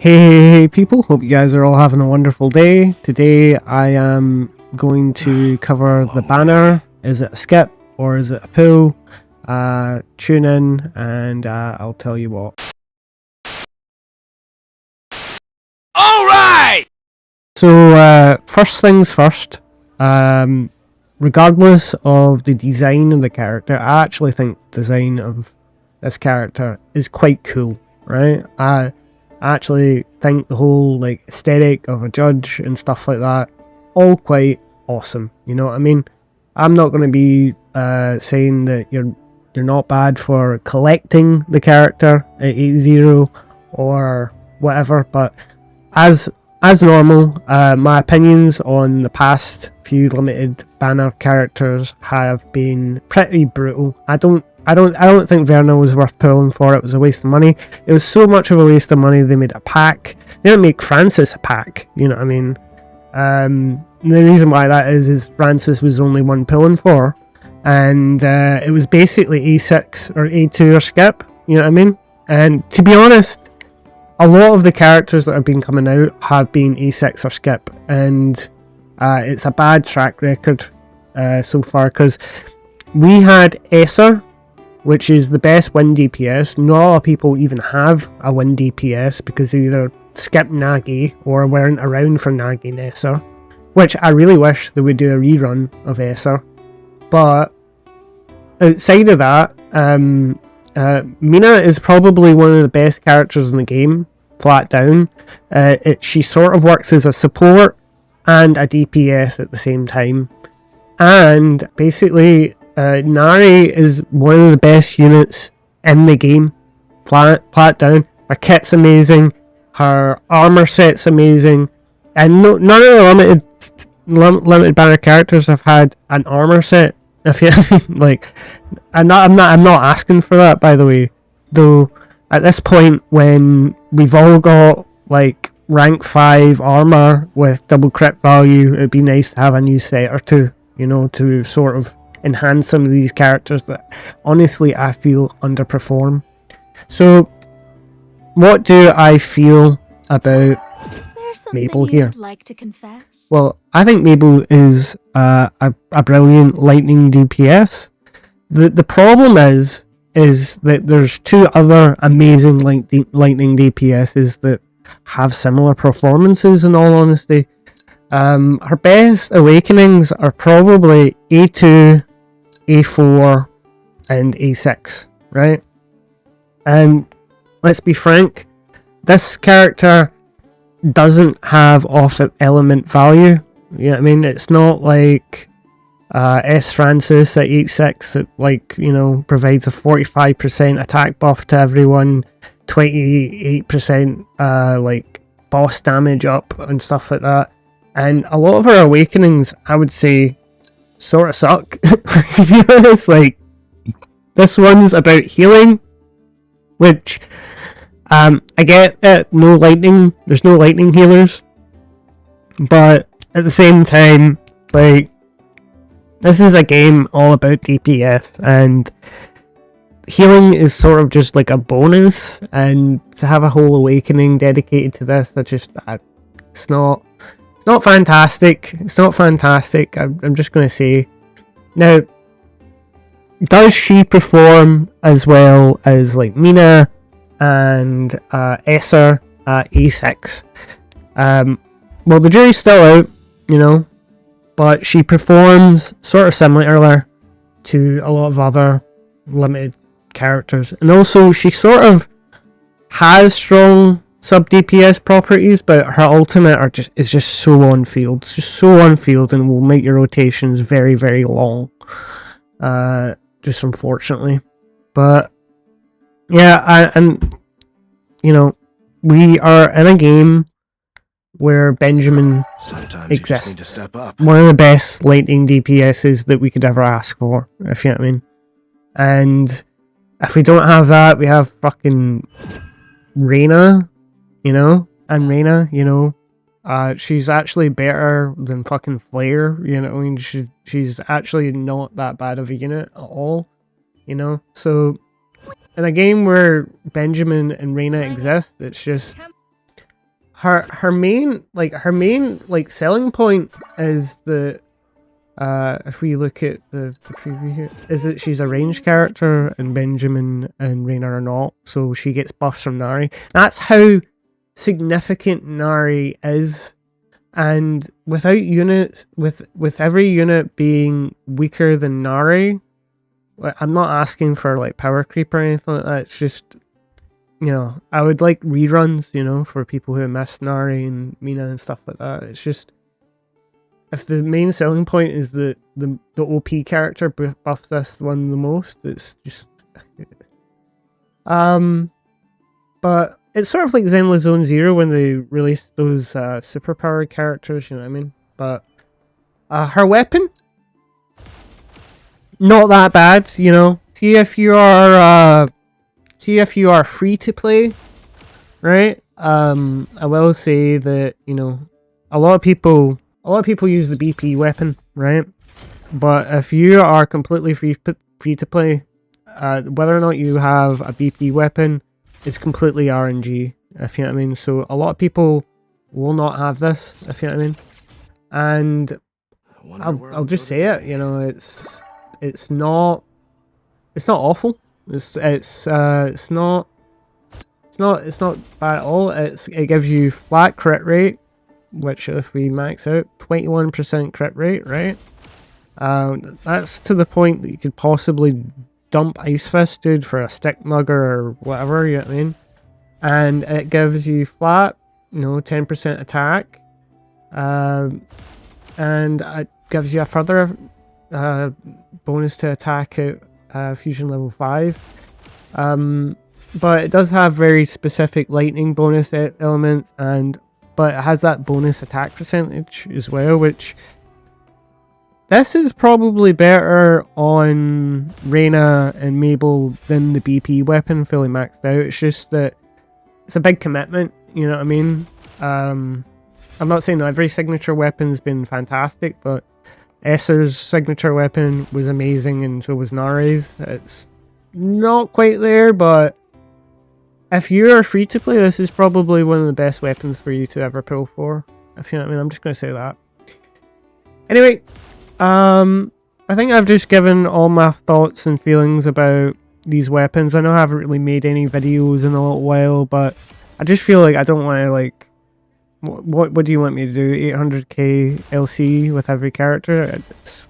Hey people, hope you guys are all having a wonderful day. Today I am going to cover the banner. Is it a skip or is it a pull? Tune in and I'll tell you what. Alright! So first things first, regardless of the design of the character, I actually think the design of this character is quite cool, right? I actually think the whole like aesthetic of a judge and stuff like that, all quite awesome. You know what I mean? I'm not going to be saying that you're not bad for collecting the character at 8-0 or whatever, but as normal, my opinions on the past few limited banner characters have been pretty brutal. I don't think Verna was worth pulling for. It was a waste of money. It was so much of a waste of money. They made a pack. They didn't make Francis a pack. You know what I mean? The reason why that is Francis was only one pulling for, and it was basically A6 or A2 or skip. You know what I mean? And to be honest, a lot of the characters that have been coming out have been A6 or skip, and it's a bad track record so far, because we had Esser, which is the best win DPS. Not a lot of people even have a win DPS because they either skipped Nagi or weren't around for Nagi and Esser, which I really wish they would do a rerun of Esser. But outside of that, Mina is probably one of the best characters in the game, flat down. She sort of works as a support and a DPS at the same time. And basically, Nari is one of the best units in the game, flat down. Her kit's amazing, her armor set's amazing, and none of the limited banner characters have had an armor set. If you like, I'm not asking for that, by the way. Though at this point, when we've all got like rank 5 armor with double crit value, it'd be nice to have a new set or two, you know, to sort of enhance some of these characters that honestly I feel underperform. So what do I feel about Mabel here? Like to confess? Well, I think Mabel is a brilliant lightning DPS. The problem is that there's two other amazing lightning DPSs that have similar performances, in all honesty. Her best awakenings are probably A2, A4, and A6, right? And let's be frank, this character doesn't have off element value. You know what I mean? It's not like S Francis at 8-6 that, like, you know, provides a 45% attack buff to everyone, 28% like boss damage up and stuff like that. And a lot of her awakenings, I would say, sort of suck. To be honest, like, this one's about healing, which I get that there's no lightning healers, but at the same time, like, this is a game all about DPS, and healing is sort of just like a bonus, and to have a whole awakening dedicated to this, it's not fantastic. It's not fantastic. I'm just going to say. Now, does she perform as well as like Mina and Esser at A6? Well, the jury's still out, you know, but she performs sort of similar to a lot of other limited characters, and also she sort of has strong sub DPS properties, but her ultimate is just so on field. It's just so on field and will make your rotations very, very long. Just unfortunately. But yeah, and you know, we are in a game where Benjamin exists. You just need to step up. One of the best lightning DPSs that we could ever ask for, if you know what I mean. And if we don't have that, we have fucking Reyna, you know? And Reyna, you know, she's actually better than fucking Flare, you know what I mean? She's actually not that bad of a unit at all, you know? So, in a game where Benjamin and Reyna exist, it's just her main selling point is that if we look at the preview here, is that she's a ranged character and Benjamin and Reina are not, so she gets buffs from Nari. That's how significant Nari is, and without units, with every unit being weaker than Nari, I'm not asking for like power creep or anything like that. It's just, you know, I would like reruns, you know, for people who miss Nari and Mina and stuff like that. It's just, if the main selling point is that the OP character buffs this one the most, it's just but it's sort of like Zenless Zone Zero when they released those superpowered characters, you know what I mean? But her weapon, not that bad, you know. See if you are free to play, right? I will say that, you know, a lot of people use the BP weapon, right? But if you are completely free to play, whether or not you have a BP weapon is completely RNG, if you know what I mean. So a lot of people will not have this, if you know what I mean. And I'll just say it, you know, it's not awful. It's not bad at all. It gives you flat crit rate, which if we max out 21% crit rate, right? That's to the point that you could possibly dump Ice Fist, dude, for a stick mugger or whatever, you know what I mean? And it gives you flat, you know, 10% attack, and it gives you a further bonus to attack at fusion level 5. But it does have very specific lightning bonus elements, but it has that bonus attack percentage as well, which this is probably better on Reina and Mabel than the BP weapon fully maxed out. It's just that it's a big commitment, you know what I mean? I'm not saying every signature weapon's been fantastic, but Esser's signature weapon was amazing, and so was Nari's. It's not quite there, but if you're free to play, this is probably one of the best weapons for you to ever pull for. If you know what I mean, I'm just going to say that. Anyway, I think I've just given all my thoughts and feelings about these weapons. I know I haven't really made any videos in a little while, but I just feel like I don't want to, like, what do you want me to do? 800k LC with every character? It's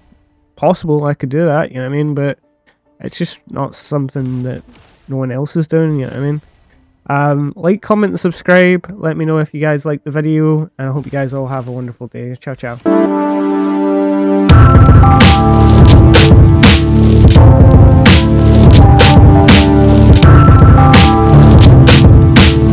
possible I could do that, you know what I mean? But it's just not something that no one else is doing, you know what I mean? Like, comment, and subscribe. Let me know if you guys like the video, and I hope you guys all have a wonderful day. Ciao, ciao.